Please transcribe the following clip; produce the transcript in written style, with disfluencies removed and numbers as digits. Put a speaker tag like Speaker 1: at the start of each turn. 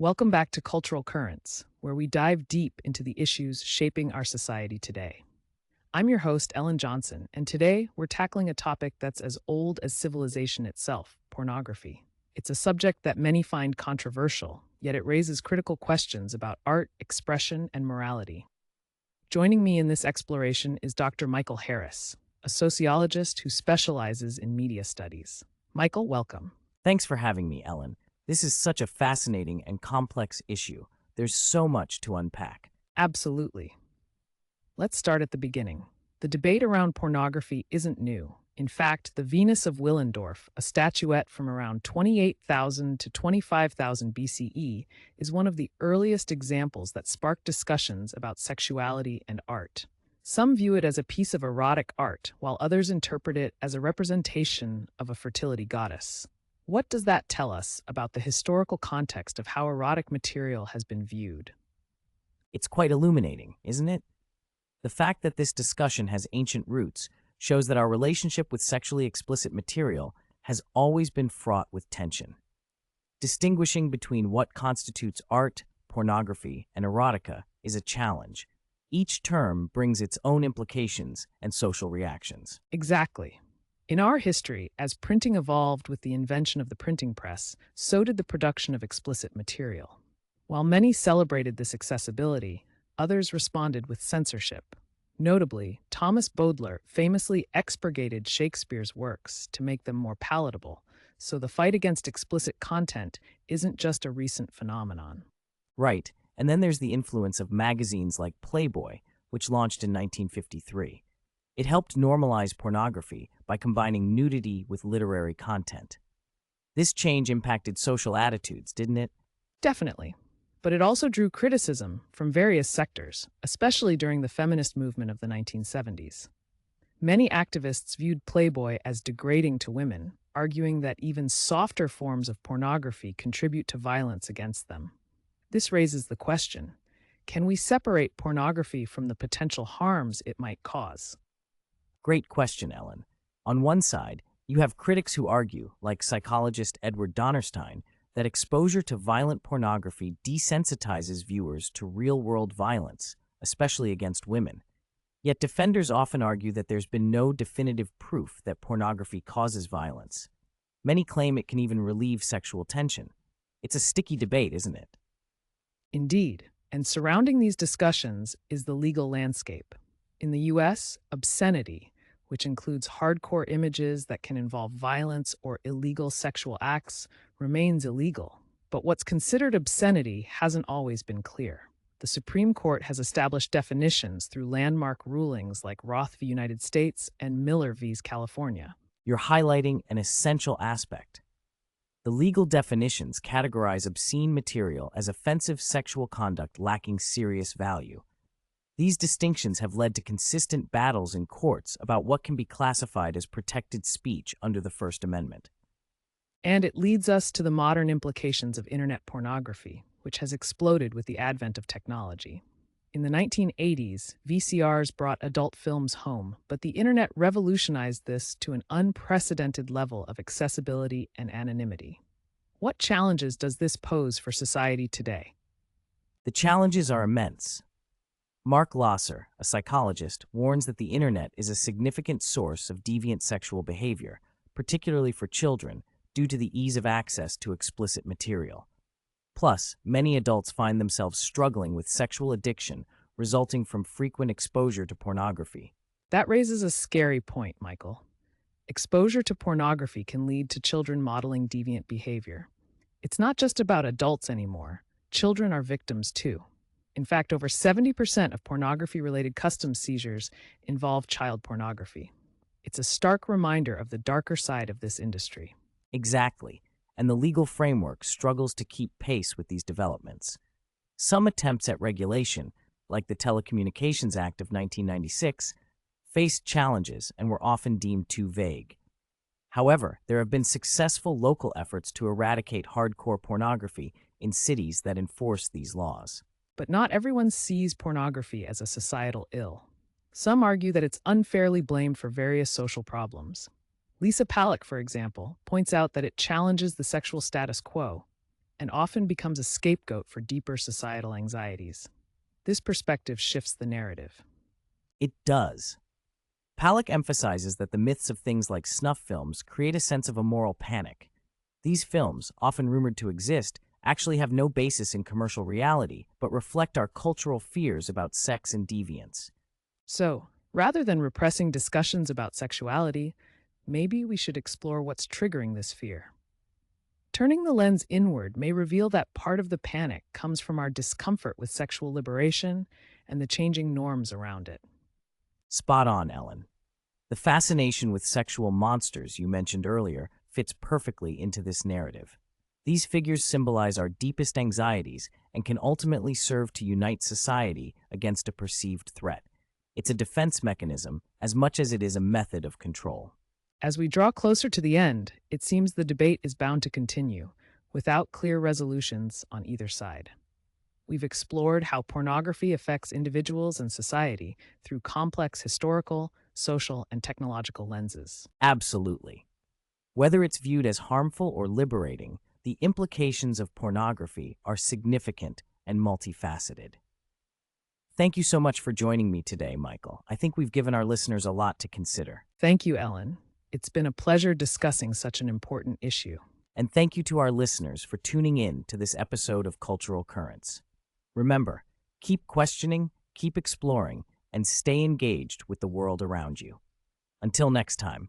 Speaker 1: Welcome back to Cultural Currents, where we dive deep into the issues shaping our society today. I'm your host, Ellen Johnson, and today we're tackling a topic that's as old as civilization itself: pornography. It's a subject that many find controversial, yet it raises critical questions about art, expression, and morality. Joining me in this exploration is Dr. Michael Harris, a sociologist who specializes in media studies. Michael, welcome.
Speaker 2: Thanks for having me, Ellen. This is such a fascinating and complex issue. There's so much to unpack.
Speaker 1: Absolutely. Let's start at the beginning. The debate around pornography isn't new. In fact, the Venus of Willendorf, a statuette from around 28,000 to 25,000 BCE, is one of the earliest examples that sparked discussions about sexuality and art. Some view it as a piece of erotic art, while others interpret it as a representation of a fertility goddess. What does that tell us about the historical context of how erotic material has been viewed?
Speaker 2: It's quite illuminating, isn't it? The fact that this discussion has ancient roots shows that our relationship with sexually explicit material has always been fraught with tension. Distinguishing between what constitutes art, pornography, and erotica is a challenge. Each term brings its own implications and social reactions.
Speaker 1: Exactly. In our history, as printing evolved with the invention of the printing press, so did the production of explicit material. While many celebrated this accessibility, others responded with censorship. Notably, Thomas Bowdler famously expurgated Shakespeare's works to make them more palatable, so the fight against explicit content isn't just a recent phenomenon.
Speaker 2: Right, and then there's the influence of magazines like Playboy, which launched in 1953. It helped normalize pornography by combining nudity with literary content. This change impacted social attitudes, didn't it?
Speaker 1: Definitely. But it also drew criticism from various sectors, especially during the feminist movement of the 1970s. Many activists viewed Playboy as degrading to women, arguing that even softer forms of pornography contribute to violence against them. This raises the question, can we separate pornography from the potential harms it might cause?
Speaker 2: Great question, Ellen. On one side, you have critics who argue, like psychologist Edward Donnerstein, that exposure to violent pornography desensitizes viewers to real-world violence, especially against women. Yet defenders often argue that there's been no definitive proof that pornography causes violence. Many claim it can even relieve sexual tension. It's a sticky debate, isn't it?
Speaker 1: Indeed, and surrounding these discussions is the legal landscape. In the US, obscenity, which includes hardcore images that can involve violence or illegal sexual acts, remains illegal. But what's considered obscenity hasn't always been clear. The Supreme Court has established definitions through landmark rulings like Roth v. United States and Miller v. California.
Speaker 2: You're highlighting an essential aspect. The legal definitions categorize obscene material as offensive sexual conduct lacking serious value. These distinctions have led to consistent battles in courts about what can be classified as protected speech under the First Amendment.
Speaker 1: And it leads us to the modern implications of internet pornography, which has exploded with the advent of technology. In the 1980s, VCRs brought adult films home, but the internet revolutionized this to an unprecedented level of accessibility and anonymity. What challenges does this pose for society today?
Speaker 2: The challenges are immense. Mark Losser, a psychologist, warns that the internet is a significant source of deviant sexual behavior, particularly for children, due to the ease of access to explicit material. Plus, many adults find themselves struggling with sexual addiction resulting from frequent exposure to pornography.
Speaker 1: That raises a scary point, Michael. Exposure to pornography can lead to children modeling deviant behavior. It's not just about adults anymore. Children are victims too. In fact, over 70% of pornography-related customs seizures involve child pornography. It's a stark reminder of the darker side of this industry.
Speaker 2: Exactly, and the legal framework struggles to keep pace with these developments. Some attempts at regulation, like the Telecommunications Act of 1996, faced challenges and were often deemed too vague. However, there have been successful local efforts to eradicate hardcore pornography in cities that enforce these laws.
Speaker 1: But not everyone sees pornography as a societal ill. Some argue that it's unfairly blamed for various social problems. Lisa Pallack, for example, points out that it challenges the sexual status quo. and often becomes a scapegoat for deeper societal anxieties. This perspective shifts the narrative.
Speaker 2: It does. Palak emphasizes that the myths of things like snuff films create a sense of a moral panic. These films, often rumored to exist, actually have no basis in commercial reality, but reflect our cultural fears about sex and deviance.
Speaker 1: So, rather than repressing discussions about sexuality, maybe we should explore what's triggering this fear. Turning the lens inward may reveal that part of the panic comes from our discomfort with sexual liberation and the changing norms around it.
Speaker 2: Spot on, Ellen. The fascination with sexual monsters you mentioned earlier fits perfectly into this narrative. These figures symbolize our deepest anxieties and can ultimately serve to unite society against a perceived threat. It's a defense mechanism as much as it is a method of control.
Speaker 1: As we draw closer to the end, it seems the debate is bound to continue, without clear resolutions on either side. We've explored how pornography affects individuals and society through complex historical, social, and technological lenses.
Speaker 2: Absolutely. Whether it's viewed as harmful or liberating, the implications of pornography are significant and multifaceted. Thank you so much for joining me today, Michael. I think we've given our listeners a lot to consider.
Speaker 1: Thank you, Ellen. It's been a pleasure discussing such an important issue.
Speaker 2: And thank you to our listeners for tuning in to this episode of Cultural Currents. Remember, keep questioning, keep exploring, and stay engaged with the world around you. Until next time.